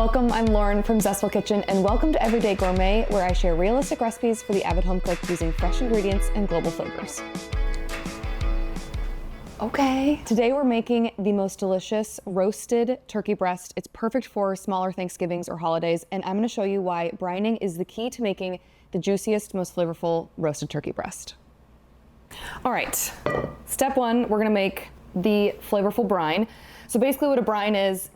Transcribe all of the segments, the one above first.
Welcome, I'm Lauren from Zestful Kitchen, and welcome to Everyday Gourmet, where I share realistic recipes for the avid home cook using fresh ingredients and global flavors. Okay, today we're making the most delicious roasted turkey breast. It's perfect for smaller Thanksgivings or holidays, and I'm gonna show you why brining is the key to making the juiciest, most flavorful roasted turkey breast. All right, step one, we're gonna make the flavorful brine. So basically what a brine is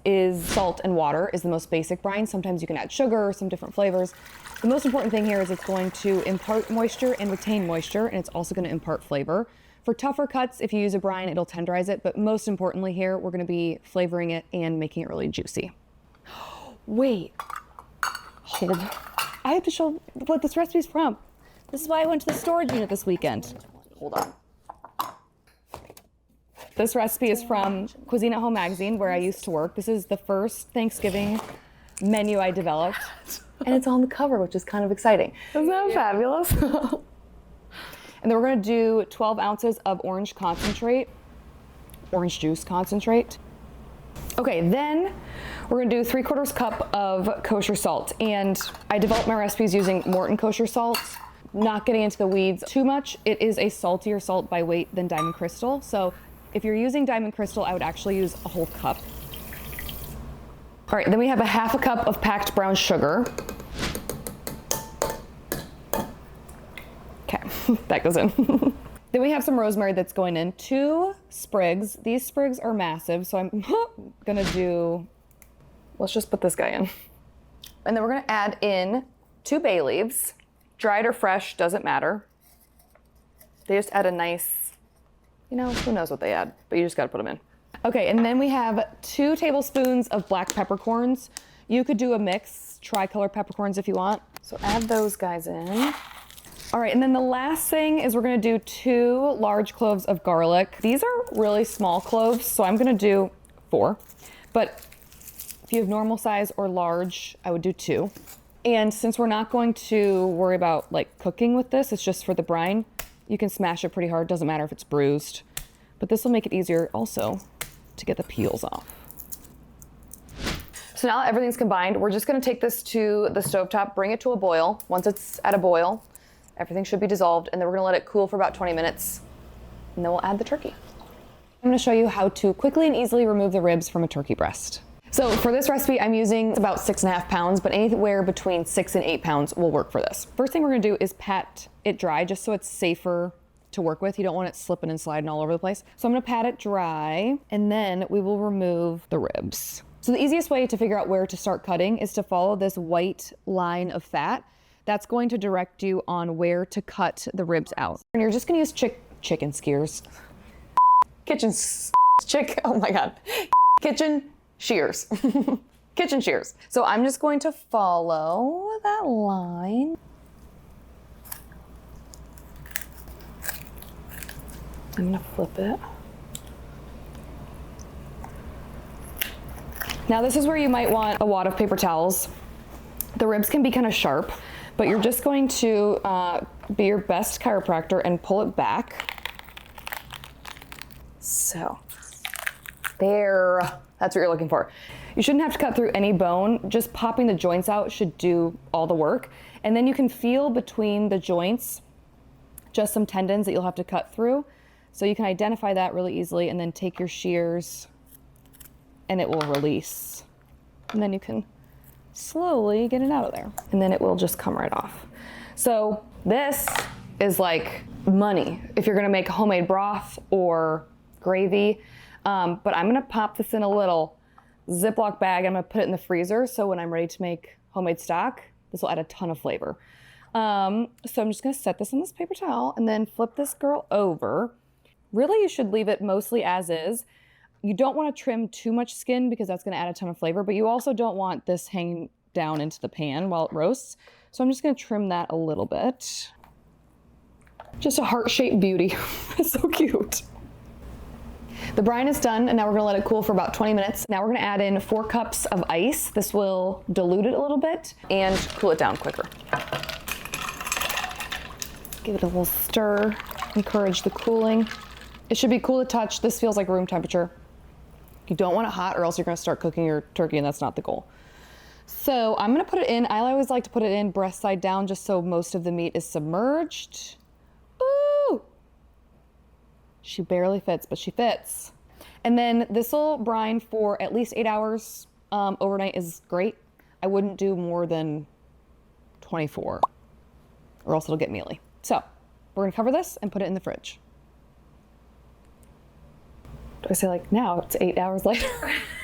salt and water is the most basic brine. Sometimes you can add sugar or some different flavors. The most important thing here is it's going to impart moisture and retain moisture, and it's also going to impart flavor. For tougher cuts, if you use a brine, it'll tenderize it, but most importantly here, we're going to be flavoring it and making it really juicy. Wait, hold. I have to show what this recipe is from. This is why I went to the storage unit this weekend. Hold on. This recipe is from Cuisine at Home magazine, where I used to work. This is the first Thanksgiving menu I developed, and it's on the cover, which is kind of exciting. Isn't that fabulous? And then we're gonna do 12 ounces of orange juice concentrate. Okay, then we're gonna do 3/4 cup of kosher salt. And I developed my recipes using Morton kosher salt. Not getting into the weeds too much, it is a saltier salt by weight than Diamond Crystal. So if you're using Diamond Crystal, I would actually use a whole cup. All right, then we have a 1/2 cup of packed brown sugar. Okay, that goes in. Then we have some rosemary that's going in, 2 sprigs. These sprigs are massive, so I'm gonna do, let's just put this guy in. And then we're gonna add in 2 bay leaves. Dried or fresh, doesn't matter. They just add a nice, you know, who knows what they add, but you just gotta put them in. Okay, and then we have 2 tablespoons of black peppercorns. You could do a mix, tricolor peppercorns if you want. So add those guys in. All right, and then the last thing is we're gonna do 2 large cloves of garlic. These are really small cloves, so I'm gonna do 4. But if you have normal size or large, I would do 2. And since we're not going to worry about like cooking with this, it's just for the brine, you can smash it pretty hard, doesn't matter if it's bruised. But this will make it easier also to get the peels off. So now that everything's combined, we're just gonna take this to the stovetop, bring it to a boil. Once it's at a boil, everything should be dissolved, and then we're gonna let it cool for about 20 minutes, and then we'll add the turkey. I'm gonna show you how to quickly and easily remove the ribs from a turkey breast. So for this recipe, I'm using about 6.5 pounds, but anywhere between 6 and 8 pounds will work for this. First thing we're gonna do is pat it dry, just so it's safer to work with. You don't want it slipping and sliding all over the place. So I'm gonna pat it dry, and then we will remove the ribs. So the easiest way to figure out where to start cutting is to follow this white line of fat. That's going to direct you on where to cut the ribs out. And you're just gonna use chicken skewers. Oh my God. Kitchen shears. Kitchen shears. So I'm just going to follow that line. I'm gonna flip it. Now this is where you might want a wad of paper towels. The ribs can be kind of sharp, but you're just going to be your best chiropractor and pull it back. So, there, that's what you're looking for. You shouldn't have to cut through any bone. Just popping the joints out should do all the work. And then you can feel between the joints just some tendons that you'll have to cut through. So you can identify that really easily, and then take your shears and it will release. And then you can slowly get it out of there, and then it will just come right off. So this is like money if you're gonna make homemade broth or gravy. But I'm gonna pop this in a little Ziploc bag. I'm gonna put it in the freezer, so when I'm ready to make homemade stock, this will add a ton of flavor. So I'm just gonna set this in this paper towel and then flip this girl over. Really, you should leave it mostly as is. You don't wanna trim too much skin because that's gonna add a ton of flavor, but you also don't want this hanging down into the pan while it roasts. So I'm just gonna trim that a little bit. Just a heart-shaped beauty. It's so cute. The brine is done, and now we're gonna let it cool for about 20 minutes. Now we're gonna add in 4 cups of ice. This will dilute it a little bit and cool it down quicker. Give it a little stir, encourage the cooling. It should be cool to touch. This feels like room temperature. You don't want it hot, or else you're gonna start cooking your turkey, and that's not the goal. So I'm gonna put it in. I always like to put it in breast side down just so most of the meat is submerged. Ooh! She barely fits, but she fits. And then this will brine for at least 8 hours. Overnight is great. I wouldn't do more than 24 or else it'll get mealy. So we're gonna cover this and put it in the fridge. Do I say like now? It's 8 hours later.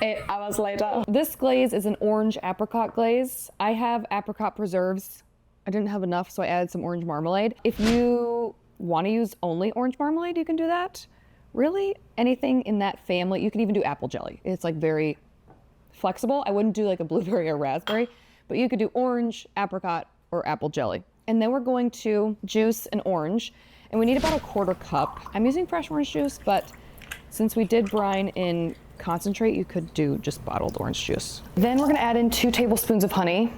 8 hours later. This glaze is an orange apricot glaze. I have apricot preserves. I didn't have enough, so I added some orange marmalade. If you want to use only orange marmalade, you can do that. Really, anything in that family. You can even do apple jelly. It's like very flexible. I wouldn't do like a blueberry or raspberry, but you could do orange, apricot, or apple jelly. And then we're going to juice an orange, and we need about a 1/4 cup. I'm using fresh orange juice, but since we did brine in concentrate, you could do just bottled orange juice. Then we're gonna add in 2 tablespoons of honey.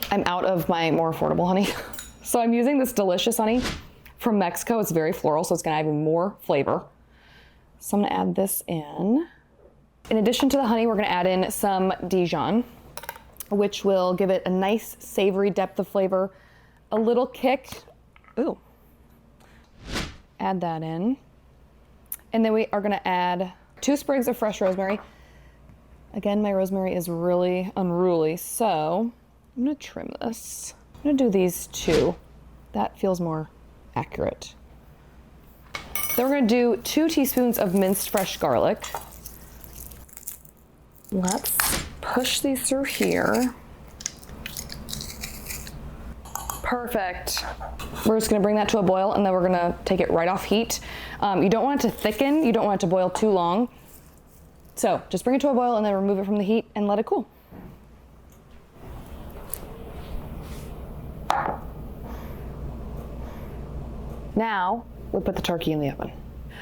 I'm out of my more affordable honey. So I'm using this delicious honey from Mexico. It's very floral, so it's gonna add even more flavor. So I'm gonna add this in. In addition to the honey, we're gonna add in some Dijon, which will give it a nice savory depth of flavor, a little kick. Ooh. Add that in. And then we are gonna add 2 sprigs of fresh rosemary. Again, my rosemary is really unruly, so I'm gonna trim this. I'm gonna do these 2. That feels more accurate. Then we're gonna do 2 teaspoons of minced fresh garlic. Let's push these through here. Perfect. We're just gonna bring that to a boil and then we're gonna take it right off heat. You don't want it to thicken, you don't want it to boil too long. So just bring it to a boil and then remove it from the heat and let it cool. Now we'll put the turkey in the oven.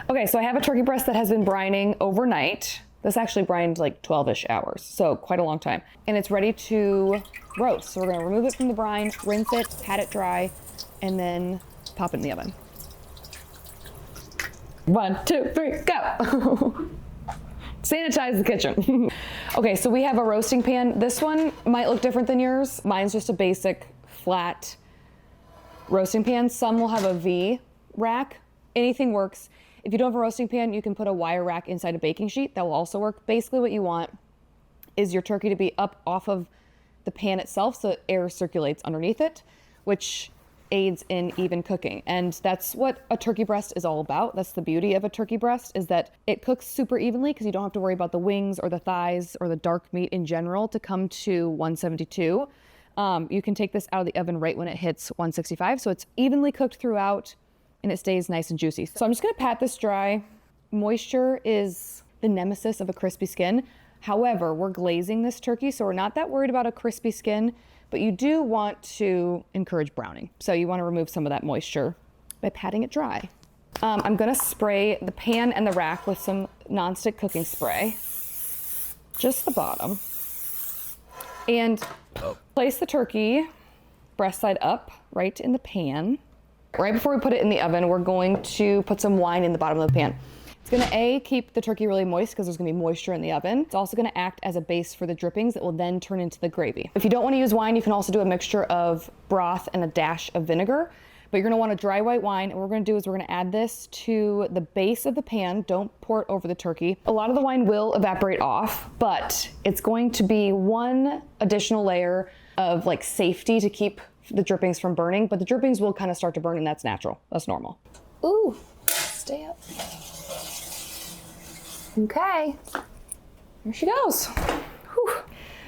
Okay, so I have a turkey breast that has been brining overnight. This actually brined like 12-ish hours, so quite a long time. And it's ready to roast. So we're gonna remove it from the brine, rinse it, pat it dry, and then pop it in the oven. 1, 2, 3, go. Sanitize the kitchen. Okay, so we have a roasting pan. This one might look different than yours. Mine's just a basic flat roasting pan. Some will have a V rack. Anything works. If you don't have a roasting pan, you can put a wire rack inside a baking sheet. That will also work. Basically what you want is your turkey to be up off of the pan itself so air circulates underneath it, which aids in even cooking. And that's what a turkey breast is all about. That's the beauty of a turkey breast, is that it cooks super evenly because you don't have to worry about the wings or the thighs or the dark meat in general to come to 172. You can take this out of the oven right when it hits 165. So it's evenly cooked throughout and it stays nice and juicy. So I'm just gonna pat this dry. Moisture is the nemesis of a crispy skin. However, we're glazing this turkey, so we're not that worried about a crispy skin, but you do want to encourage browning. So you wanna remove some of that moisture by patting it dry. I'm gonna spray the pan and the rack with some nonstick cooking spray, just the bottom. And place the turkey breast side up right in the pan. Right before we put it in the oven, we're going to put some wine in the bottom of the pan. It's gonna keep the turkey really moist because there's gonna be moisture in the oven. It's also gonna act as a base for the drippings that will then turn into the gravy. If you don't wanna use wine, you can also do a mixture of broth and a dash of vinegar, but you're gonna want a dry white wine. And what we're gonna do is we're gonna add this to the base of the pan. Don't pour it over the turkey. A lot of the wine will evaporate off, but it's going to be one additional layer of like safety to keep the drippings from burning, but the drippings will kind of start to burn and that's natural. That's normal. Ooh, stay up. Okay, here she goes. Whew.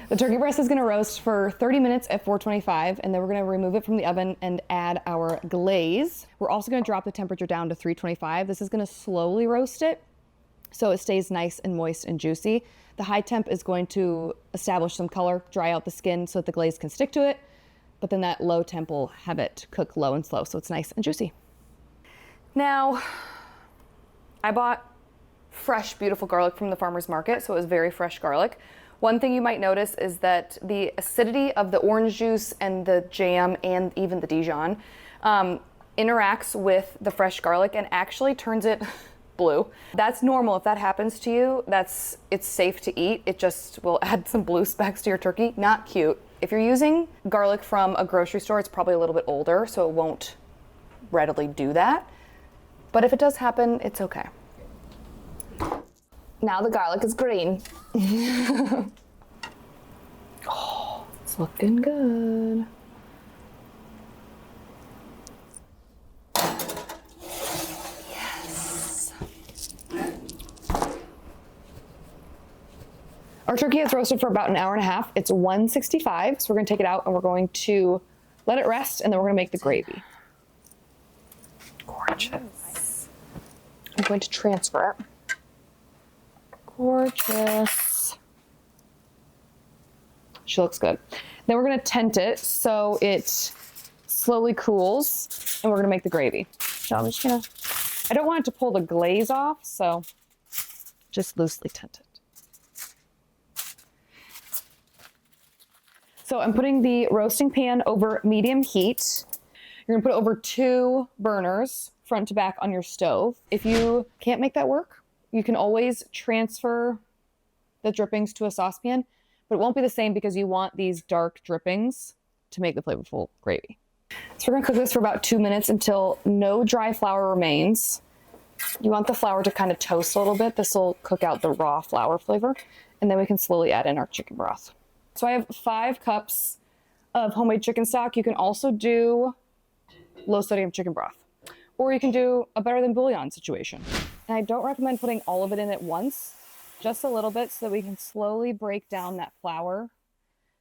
The turkey breast is gonna roast for 30 minutes at 425, and then we're gonna remove it from the oven and add our glaze. We're also gonna drop the temperature down to 325. This is gonna slowly roast it so it stays nice and moist and juicy. The high temp is going to establish some color, dry out the skin so that the glaze can stick to it, but then that low temp will have it cook low and slow so it's nice and juicy. Now, I bought fresh, beautiful garlic from the farmer's market, so it was very fresh garlic. One thing you might notice is that the acidity of the orange juice and the jam and even the Dijon interacts with the fresh garlic and actually turns it blue. That's normal. If that happens to you, it's safe to eat. It just will add some blue specks to your turkey. Not cute. If you're using garlic from a grocery store, it's probably a little bit older, so it won't readily do that. But if it does happen, it's okay. Now the garlic is green. Oh, it's looking good. Yes. Our turkey has roasted for about an hour and a half. It's 165, so we're gonna take it out and we're going to let it rest, and then we're gonna make the gravy. Gorgeous. I'm going to transfer it. Gorgeous. She looks good. Then we're gonna tent it so it slowly cools, and we're gonna make the gravy. So I'm just gonna, I don't want it to pull the glaze off, so just loosely tent it. So I'm putting the roasting pan over medium heat. You're gonna put it over 2 burners, front to back on your stove. If you can't make that work, you can always transfer the drippings to a saucepan, but it won't be the same because you want these dark drippings to make the flavorful gravy. So we're gonna cook this for about 2 minutes until no dry flour remains. You want the flour to kind of toast a little bit. This will cook out the raw flour flavor, and then we can slowly add in our chicken broth. So I have 5 cups of homemade chicken stock. You can also do low sodium chicken broth, or you can do a better than bouillon situation. And I don't recommend putting all of it in at once, just a little bit so that we can slowly break down that flour.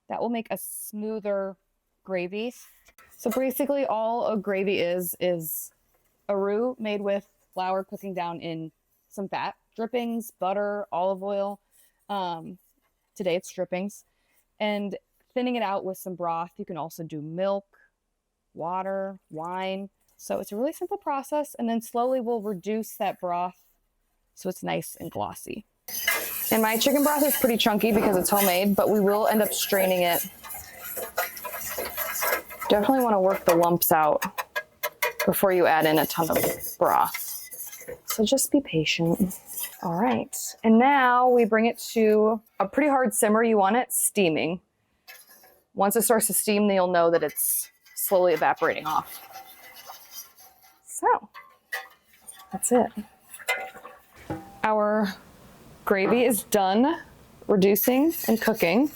That will make a smoother gravy. So basically all a gravy is a roux made with flour cooking down in some fat, drippings, butter, olive oil. Today it's drippings. And thinning it out with some broth. You can also do milk, water, wine. So it's a really simple process, and then slowly we'll reduce that broth so it's nice and glossy. And my chicken broth is pretty chunky because it's homemade, but we will end up straining it. Definitely want to work the lumps out before you add in a ton of broth. So just be patient. All right, and now we bring it to a pretty hard simmer. You want it steaming. Once it starts to steam, then you'll know that it's slowly evaporating off. So that's it. Our gravy is done reducing and cooking.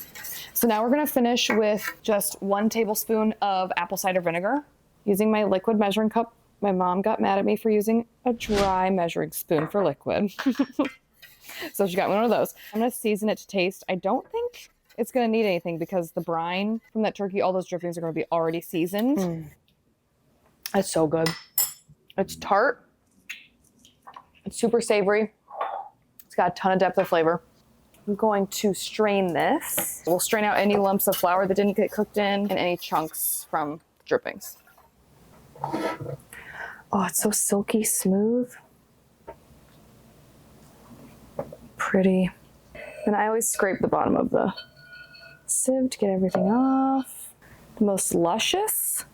So now we're gonna finish with just 1 tablespoon of apple cider vinegar. Using my liquid measuring cup, my mom got mad at me for using a dry measuring spoon for liquid. So she got me one of those. I'm gonna season it to taste. I don't think it's gonna need anything because the brine from that turkey, all those drippings are gonna be already seasoned. It's so good. It's tart. It's super savory. It's got a ton of depth of flavor. I'm going to strain this. We'll strain out any lumps of flour that didn't get cooked in and any chunks from drippings. Oh, it's so silky smooth. Pretty. And I always scrape the bottom of the sieve to get everything off. The most luscious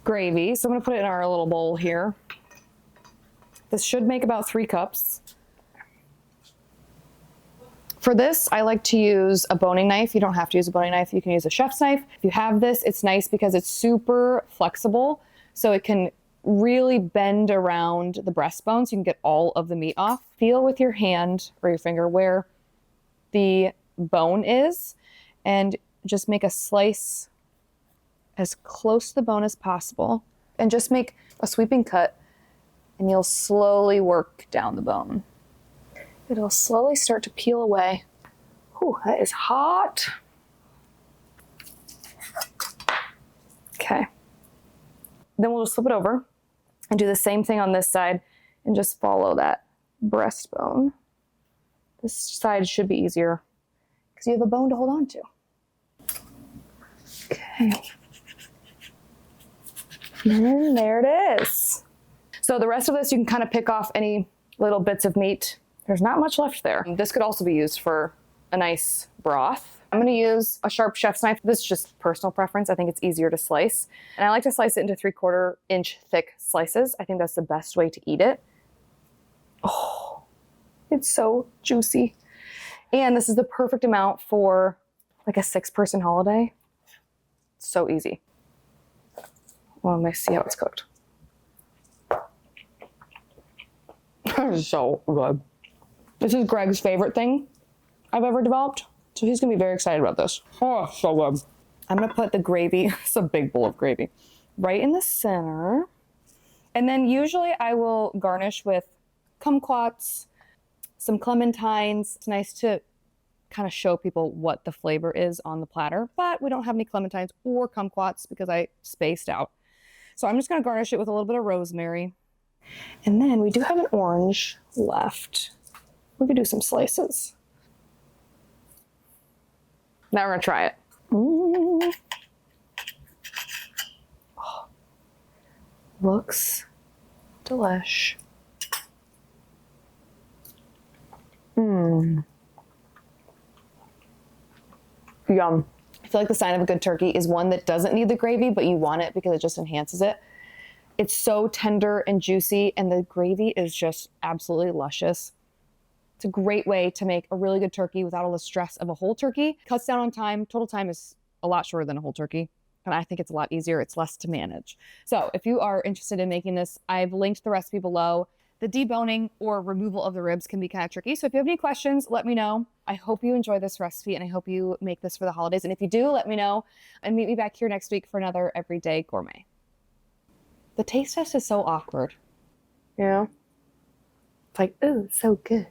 gravy. So I'm gonna put it in our little bowl here. This should make about 3 cups. For this, I like to use a boning knife. You don't have to use a boning knife. You can use a chef's knife. If you have this, it's nice because it's super flexible. So it can really bend around the breastbone so you can get all of the meat off. Feel with your hand or your finger where the bone is and just make a slice as close to the bone as possible. And just make a sweeping cut and you'll slowly work down the bone. It'll slowly start to peel away. Whew, that is hot. Okay. Then we'll just flip it over and do the same thing on this side and just follow that breastbone. This side should be easier because you have a bone to hold on to. Okay. And there it is. So the rest of this, you can kind of pick off any little bits of meat. There's not much left there. This could also be used for a nice broth. I'm gonna use a sharp chef's knife. This is just personal preference. I think it's easier to slice. And I like to slice it into 3/4 inch thick slices. I think that's the best way to eat it. Oh, it's so juicy. And this is the perfect amount for like a 6-person holiday. So easy. Well, let me see how it's cooked. So good. This is Greg's favorite thing I've ever developed. So he's gonna be very excited about this. Oh, so good. I'm gonna put the gravy, it's a big bowl of gravy, right in the center. And then usually I will garnish with kumquats, some clementines. It's nice to kind of show people what the flavor is on the platter, but we don't have any clementines or kumquats because I spaced out. So I'm just gonna garnish it with a little bit of rosemary. And then we do have an orange left. We could do some slices. Now we're gonna try it. Oh, looks delish. Yum. I feel like the sign of a good turkey is one that doesn't need the gravy, but you want it because it just enhances it. It's so tender and juicy, and the gravy is just absolutely luscious. It's a great way to make a really good turkey without all the stress of a whole turkey. Cuts down on time. Total time is a lot shorter than a whole turkey. And I think it's a lot easier. It's less to manage. So if you are interested in making this, I've linked the recipe below. The deboning or removal of the ribs can be kind of tricky. So if you have any questions, let me know. I hope you enjoy this recipe and I hope you make this for the holidays. And if you do, let me know and meet me back here next week for another Everyday Gourmet. The taste test is so awkward. You know? It's like, ooh, so good.